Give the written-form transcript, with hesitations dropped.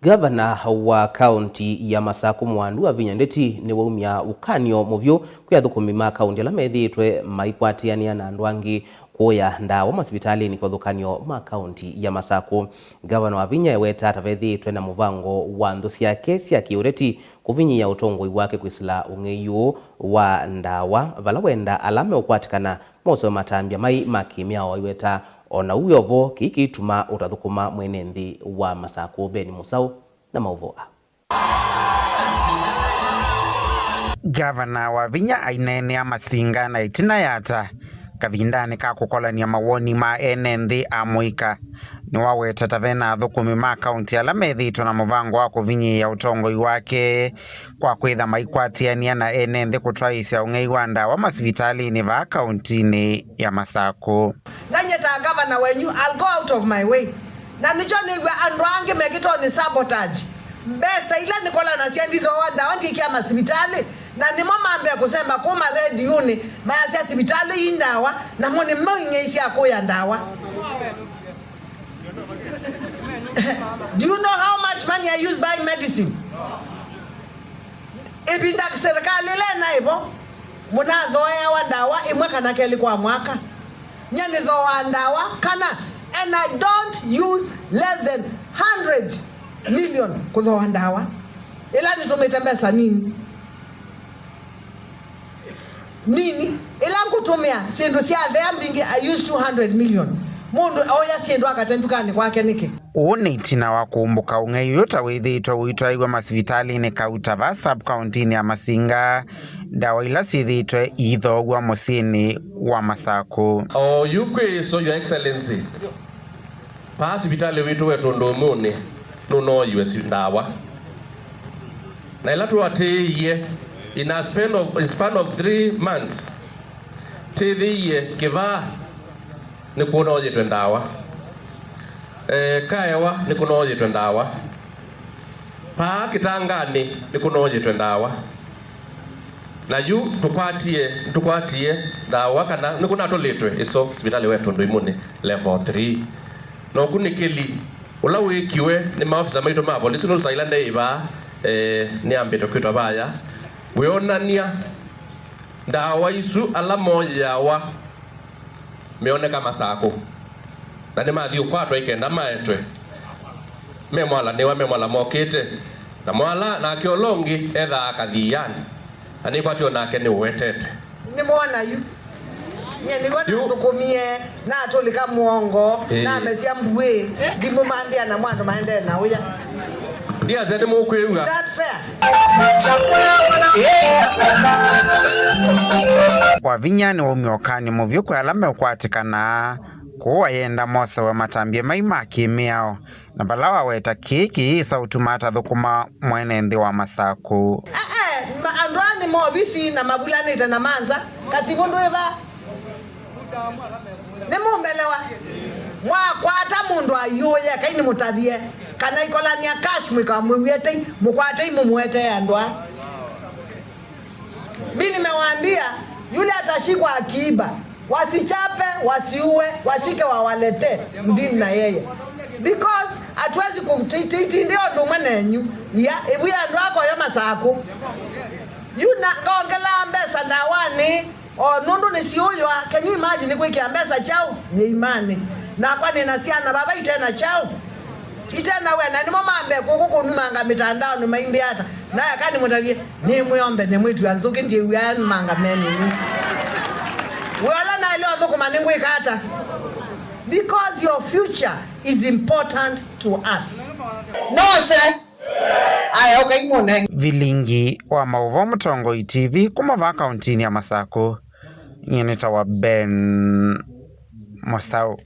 Gavana wa kaunti ya Masako Mwandu Wavinya Ndeti ni waumia ukanio muvyu kwiathukumi ma kaunti ala methitwe maikwatiania na andu angi kuya ndawa masibitalini kwa thukanio ma kaunti ya Masako. Gavana Wavinya eweta atavethitwe na muvango wa nthu ciake cia kiureti kuvinyia utongoi wake kwisila ung'eiu wa ndawa vala wenda ala meukwatikana mose matambia mai makimiao iweta ona uyovo kikituma utathukuma mwenethi wa Masako Beni Musau na mauvoa. Gavana Wavinya ainenea masinga na itina yata kavindani ka kukolania mawoni ma enethi amuika ni waweta tavena thukumi ma kaunti ala methitwe na muvango wa kuvinyia utongoi wake kwa kwitha maikwatiania na enethi kutwaisya ung'ei wa ndawa masibitalini va kauntini ya Masako. Nanyeta gavana wenyu, I'll go out of my way. Na nicho nigwe andu angi megito ni sabotage. Mbesa ila nikola na siandizo wa ndawa ndikia masibitali. Na nimo mambe kusema kuma rediuni mayasi sibitali indawa na moni mwenye isi akuya ndawa. Do you know how much money I use buying medicine? Ibinda serikali le naibo muna zoea wa ndawa imwaka na keli kwa mwaka. Nyani zoa ndawa kana, and I don't use less than 100 million kuzoa ndawa. Ila nitumetembesa nini? Ila nkutumia sindu sia thea mbingi I use 200 million. Mundu oya sindu akatendukani kwake niki. Uuni tina wa kumbuka ung'ei yuta withitwa uitwaigwa masibitalini kauta va sub-kauntini ya Masinga ndawa ila sithitwe ithogwa musini wa Masako. Yukwe so your excellency pa sibitali witu wetu ndomuni nuno iwe ndawa na ila tuwatiiye in a span of 3 months tithiiye kiva ni kunoyitwe ndawa kaewa ni kunoyitwe ndawa pa kitangani ni kunoyitwe ndawa na yu tukwatie ndawa kana ni kuna tolitwe iso sibitali wetu ndoimuni level 3 no kunikeli ula wikiwe ni maofisa maitu ma polisi no sailanda iba ni ambito kwitwa baya wionania ndawa isu ala moja wa meoneka Masako na ni mathi ukwatwa ikenda maetwe memwala mokite na mwala na kiolongi etha akathiani ani kwatio nake ni uwetete ni mwana yu nyeni wana tukumie na atulika muongo na mesia mbue dimu mandia na mwandu maende na uya ndia zede mukwiuga. Is that fair? Wavinya ni umiokani muvyu kwa alame ukwatikana kuwa yenda mose wa matambie maimaki miao na balawa weta kiki sautumata dhukuma mwenethi wa Masako. Andwani mobisi na mabulanite na manza kasibundu eva nimumbelewa mwakwata mundu ayuye kaini mutavie kana ikolania cash mwikamwiwete mukwate mumwete andwa. Mimi nimewaambia yule atashikwa akiiba wasichape wasiue washike wawalete ndini na yeye because hatuwezi kumtiti ndio ndume nenyu ya ibu ya ndwako yo Masako yuna gongela mbesa ndawani nundu nisiuywa. Can you imagine kwikia mbesa chao nye imani na kwa ninasiana baba itena chao itena wena nimo mambe kukunumanga mitandao ni maimbi hata na yakani mutavie ni muyombe ni mwitu yanzuki ndi uya manga meni wala na ilo thukuma ningwi kata because your future is important to us. No sir. Aya okay mone. Vilingi wa mauvo Mutongoi TV kumava kauntini ya Masako. Nyeneta wa Ben Musau.